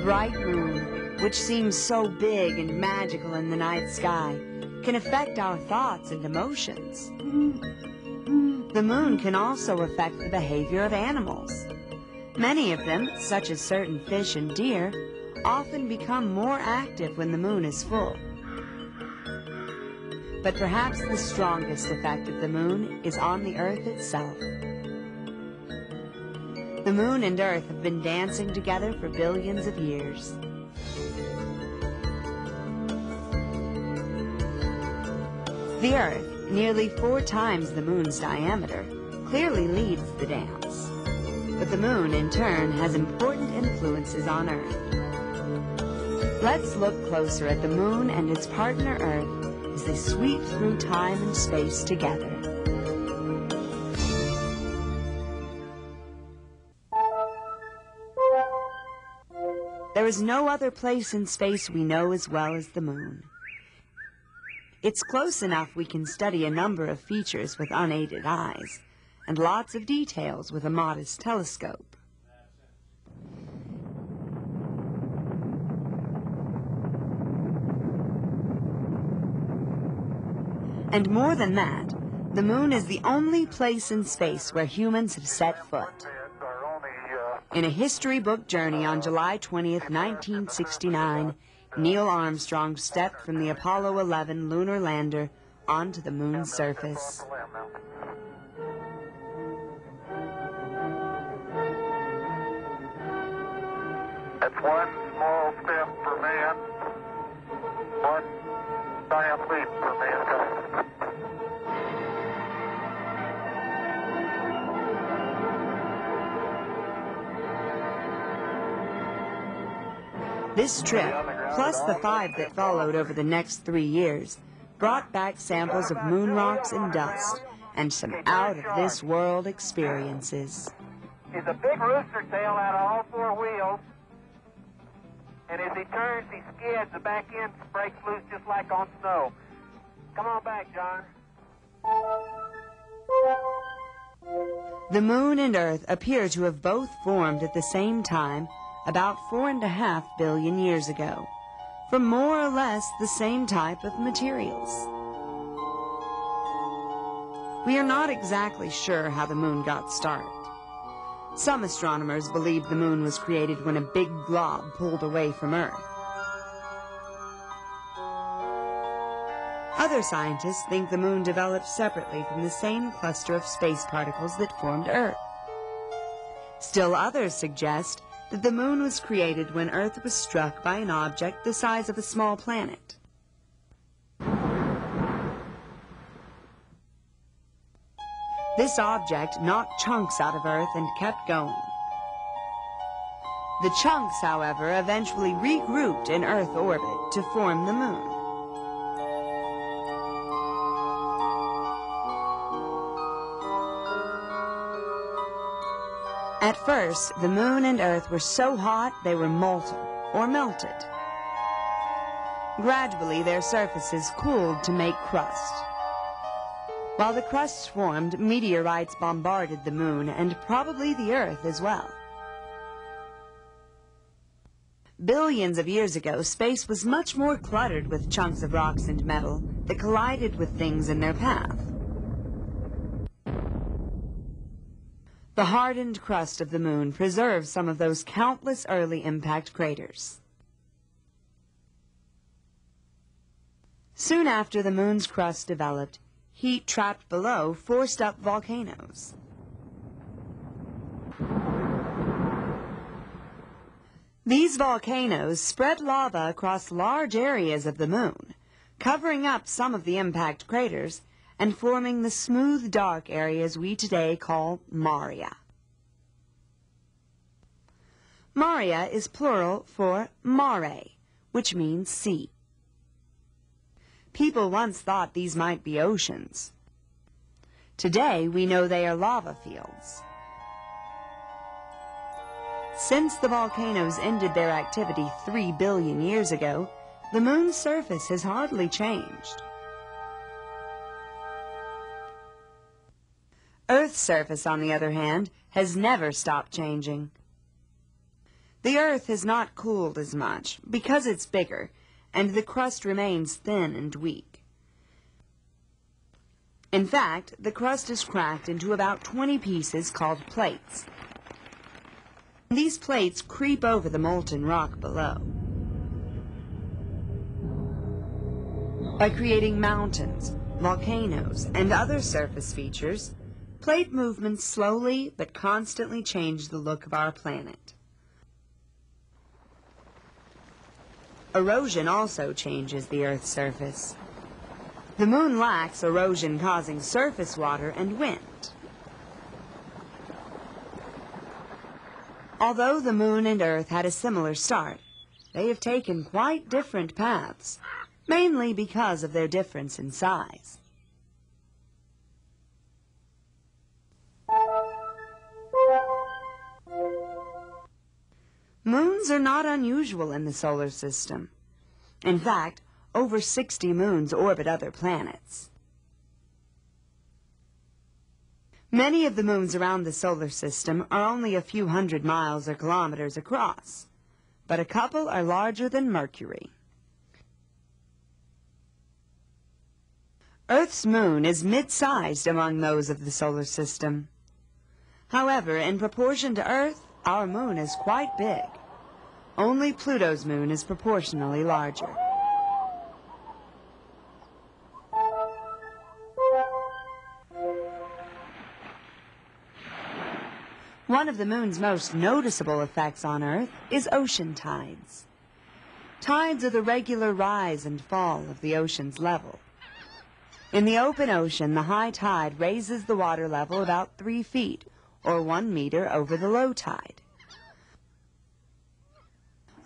bright moon, which seems so big and magical in the night sky, can affect our thoughts and emotions. The moon can also affect the behavior of animals. Many of them, such as certain fish and deer, often become more active when the moon is full. But perhaps the strongest effect of the moon is on the Earth itself. The moon and Earth have been dancing together for billions of years. The Earth, nearly 4 times the moon's diameter, clearly leads the dance. But the moon, in turn, has important influences on Earth. Let's look closer at the moon and its partner Earth as they sweep through time and space together. There is no other place in space we know as well as the moon. It's close enough we can study a number of features with unaided eyes, and lots of details with a modest telescope. And more than that, the moon is the only place in space where humans have set foot. In a history book journey on July 20th, 1969, Neil Armstrong stepped from the Apollo 11 lunar lander onto the moon's surface. It's one small step for man, one giant leap for mankind. This trip, plus the 5 that followed over the next 3 years, brought back samples of moon rocks and dust, and some out-of-this-world experiences. He's a big rooster tail out of all 4 wheels, and as he turns, he skids, the back end breaks loose just like on snow. Come on back, John. The moon and Earth appear to have both formed at the same time about 4.5 billion years ago, from more or less the same type of materials. We are not exactly sure how the moon got started. Some astronomers believe the moon was created when a big glob pulled away from Earth. Other scientists think the moon developed separately from the same cluster of space particles that formed Earth. Still others suggest that the moon was created when Earth was struck by an object the size of a small planet. This object knocked chunks out of Earth and kept going. The chunks, however, eventually regrouped in Earth orbit to form the moon. At first, the moon and Earth were so hot they were molten, or melted. Gradually, their surfaces cooled to make crust. While the crusts formed, meteorites bombarded the moon and probably the Earth as well. Billions of years ago, space was much more cluttered with chunks of rocks and metal that collided with things in their path. The hardened crust of the moon preserves some of those countless early impact craters. Soon after the moon's crust developed, heat trapped below forced up volcanoes. These volcanoes spread lava across large areas of the moon, covering up some of the impact craters and forming the smooth, dark areas we today call maria. Maria is plural for mare, which means sea. People once thought these might be oceans. Today, we know they are lava fields. Since the volcanoes ended their activity 3 billion years ago, the moon's surface has hardly changed. Earth's surface, on the other hand, has never stopped changing. The Earth has not cooled as much because it's bigger, and the crust remains thin and weak. In fact, the crust is cracked into about 20 pieces called plates. These plates creep over the molten rock below. By creating mountains, volcanoes, and other surface features, plate movements slowly but constantly change the look of our planet. Erosion also changes the Earth's surface. The moon lacks erosion-causing surface water and wind. Although the moon and Earth had a similar start, they have taken quite different paths, mainly because of their difference in size. Moons are not unusual in the solar system. In fact, over 60 moons orbit other planets. Many of the moons around the solar system are only a few hundred miles or kilometers across, but a couple are larger than Mercury. Earth's moon is mid-sized among those of the solar system. However, in proportion to Earth, our moon is quite big. Only Pluto's moon is proportionally larger. One of the moon's most noticeable effects on Earth is ocean tides. Tides are the regular rise and fall of the ocean's level. In the open ocean, the high tide raises the water level about 3 feet, or 1 meter over the low tide.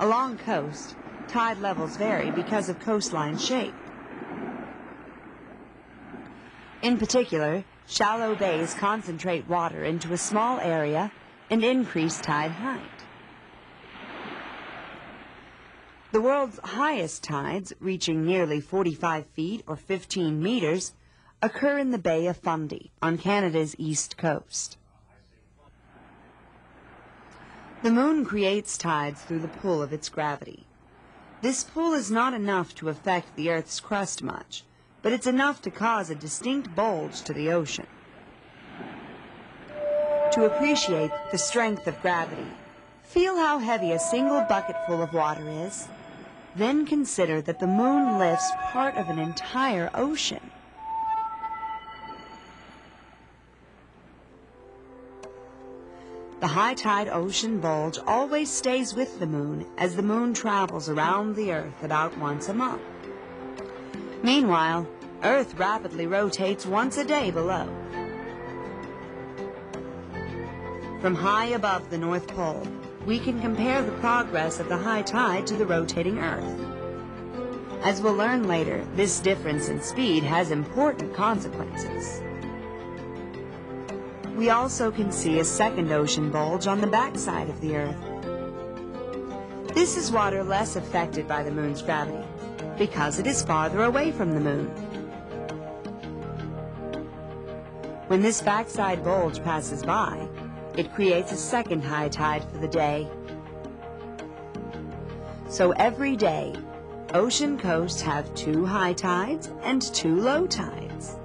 Along coast, tide levels vary because of coastline shape. In particular, shallow bays concentrate water into a small area and increase tide height. The world's highest tides, reaching nearly 45 feet or 15 meters, occur in the Bay of Fundy on Canada's east coast. The moon creates tides through the pull of its gravity. This pull is not enough to affect the Earth's crust much, but it's enough to cause a distinct bulge to the ocean. To appreciate the strength of gravity, feel how heavy a single bucketful of water is. Then consider that the moon lifts part of an entire ocean. The high-tide ocean bulge always stays with the moon as the moon travels around the Earth about once a month. Meanwhile, Earth rapidly rotates once a day below. From high above the North Pole, we can compare the progress of the high tide to the rotating Earth. As we'll learn later, this difference in speed has important consequences. We also can see a second ocean bulge on the backside of the Earth. This is water less affected by the moon's gravity, because it is farther away from the moon. When this backside bulge passes by, it creates a second high tide for the day. So every day, ocean coasts have 2 high tides and 2 low tides.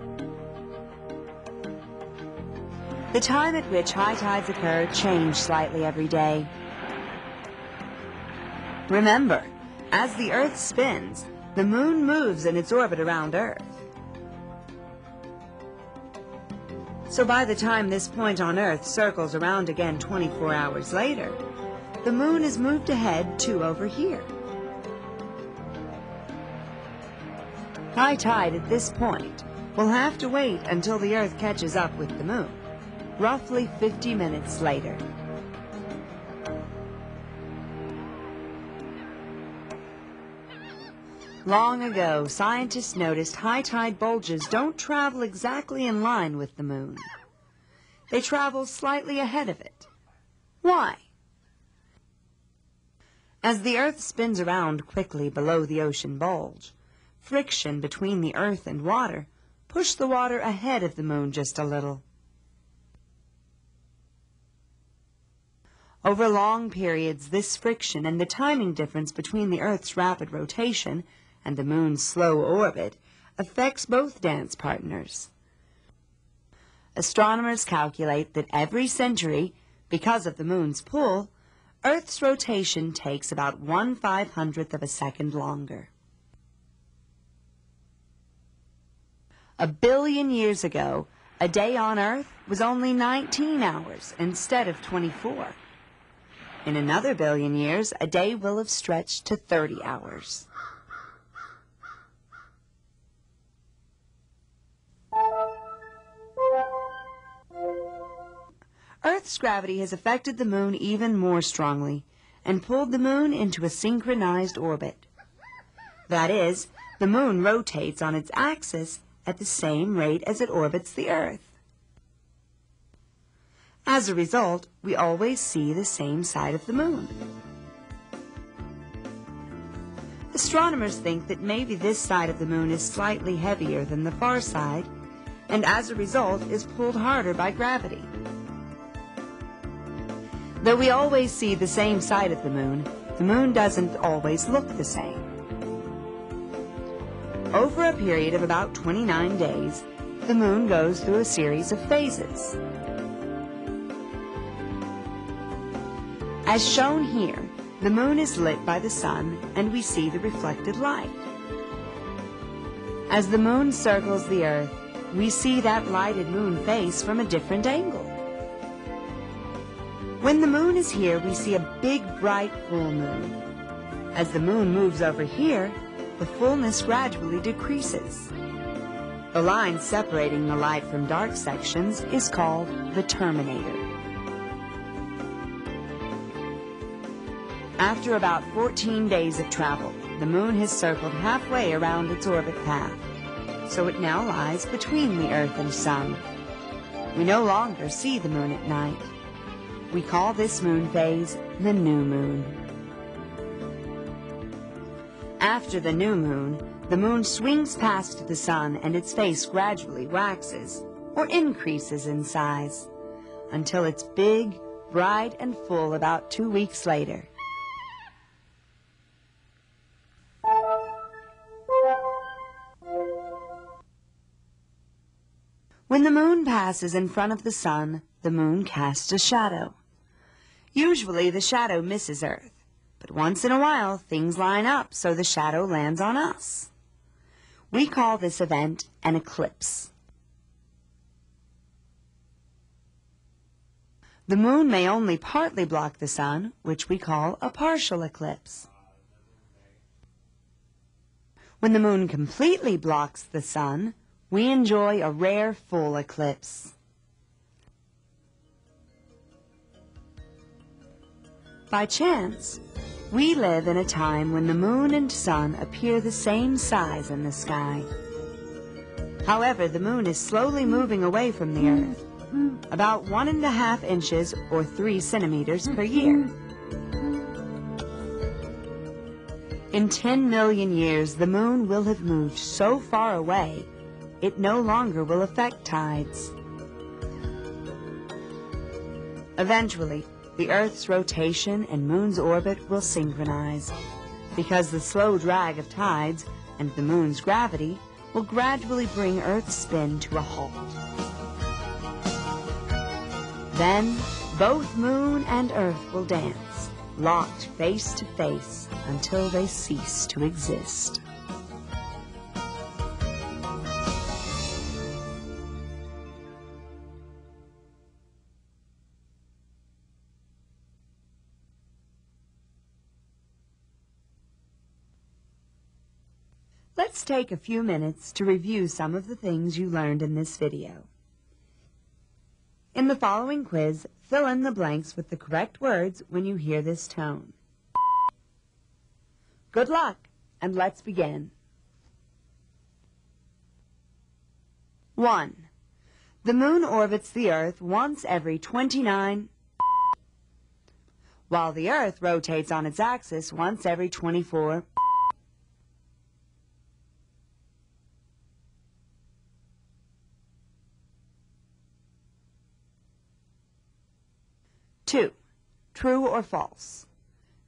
The time at which high tides occur change slightly every day. Remember, as the Earth spins, the moon moves in its orbit around Earth. So by the time this point on Earth circles around again 24 hours later, the moon has moved ahead 2 over here. High tide at this point will have to wait until the Earth catches up with the moon, roughly 50 minutes later. Long ago, scientists noticed high tide bulges don't travel exactly in line with the moon. They travel slightly ahead of it. Why? As the Earth spins around quickly below the ocean bulge, friction between the Earth and water pushes the water ahead of the moon just a little. Over long periods, this friction and the timing difference between the Earth's rapid rotation and the Moon's slow orbit affects both dance partners. Astronomers calculate that every century, because of the Moon's pull, Earth's rotation takes about 1/500th of a second longer. A billion years ago, a day on Earth was only 19 hours instead of 24. In another billion years, a day will have stretched to 30 hours. Earth's gravity has affected the Moon even more strongly and pulled the Moon into a synchronized orbit. That is, the Moon rotates on its axis at the same rate as it orbits the Earth. As a result, we always see the same side of the Moon. Astronomers think that maybe this side of the Moon is slightly heavier than the far side, and as a result is pulled harder by gravity. Though we always see the same side of the Moon doesn't always look the same. Over a period of about 29 days, the Moon goes through a series of phases. As shown here, the Moon is lit by the Sun and we see the reflected light. As the Moon circles the Earth, we see that lighted Moon face from a different angle. When the Moon is here, we see a big, bright, full Moon. As the Moon moves over here, the fullness gradually decreases. The line separating the light from dark sections is called the terminator. After about 14 days of travel, the Moon has circled halfway around its orbit path, so it now lies between the Earth and Sun. We no longer see the Moon at night. We call this moon phase the new moon. After the new moon, the Moon swings past the Sun and its face gradually waxes or increases in size until it's big, bright, and full about 2 weeks later. When the Moon passes in front of the Sun, the Moon casts a shadow. Usually the shadow misses Earth, but once in a while things line up so the shadow lands on us. We call this event an eclipse. The Moon may only partly block the Sun, which we call a partial eclipse. When the Moon completely blocks the Sun, we enjoy a rare full eclipse. By chance, we live in a time when the Moon and Sun appear the same size in the sky. However, the Moon is slowly moving away from the Earth, about 1½ inches or 3 centimeters per year. In 10 million years, the Moon will have moved so far away, it no longer will affect tides. Eventually, the Earth's rotation and Moon's orbit will synchronize, because the slow drag of tides and the Moon's gravity will gradually bring Earth's spin to a halt. Then, both Moon and Earth will dance, locked face to face, until they cease to exist. Let's take a few minutes to review some of the things you learned in this video. In the following quiz, fill in the blanks with the correct words when you hear this tone. Good luck, and let's begin. 1. The Moon orbits the Earth once every 29, while the Earth rotates on its axis once every 24. 2. True or false?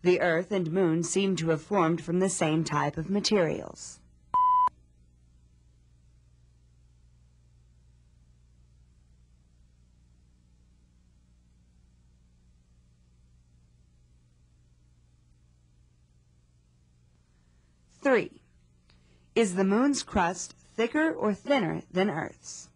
The Earth and Moon seem to have formed from the same type of materials. Three. Is the Moon's crust thicker or thinner than Earth's?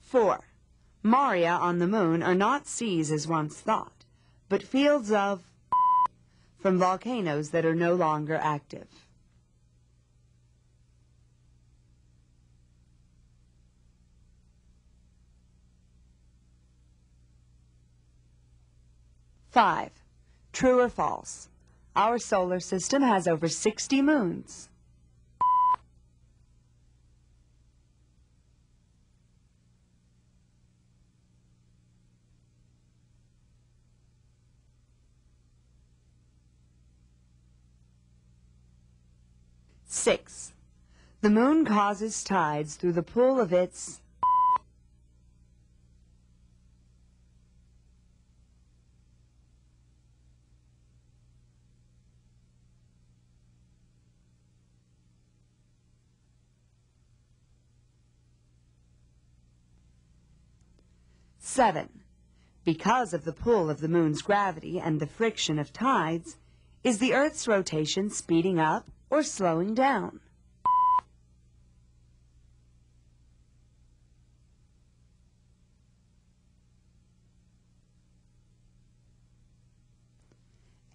Four. Maria on the Moon are not seas as once thought, but fields of from volcanoes that are no longer active. Five. True or false? Our solar system has over 60 moons. Six. The Moon causes tides through the pull of its Seven. Because of the pull of the Moon's gravity and the friction of tides, is the Earth's rotation speeding up or slowing down?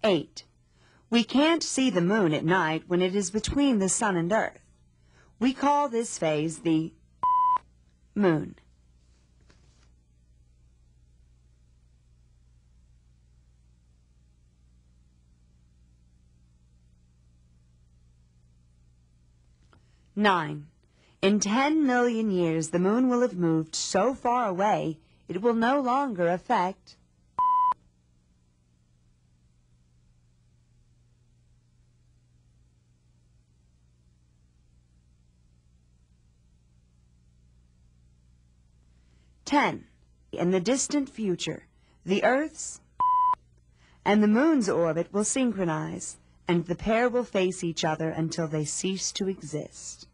Eight. We can't see the Moon at night when it is between the Sun and Earth. We call this phase the Moon. Nine. In 10 million years, the Moon will have moved so far away, it will no longer affect Ten. In the distant future, the Earth's and the Moon's orbit will synchronize, and the pair will face each other until they cease to exist.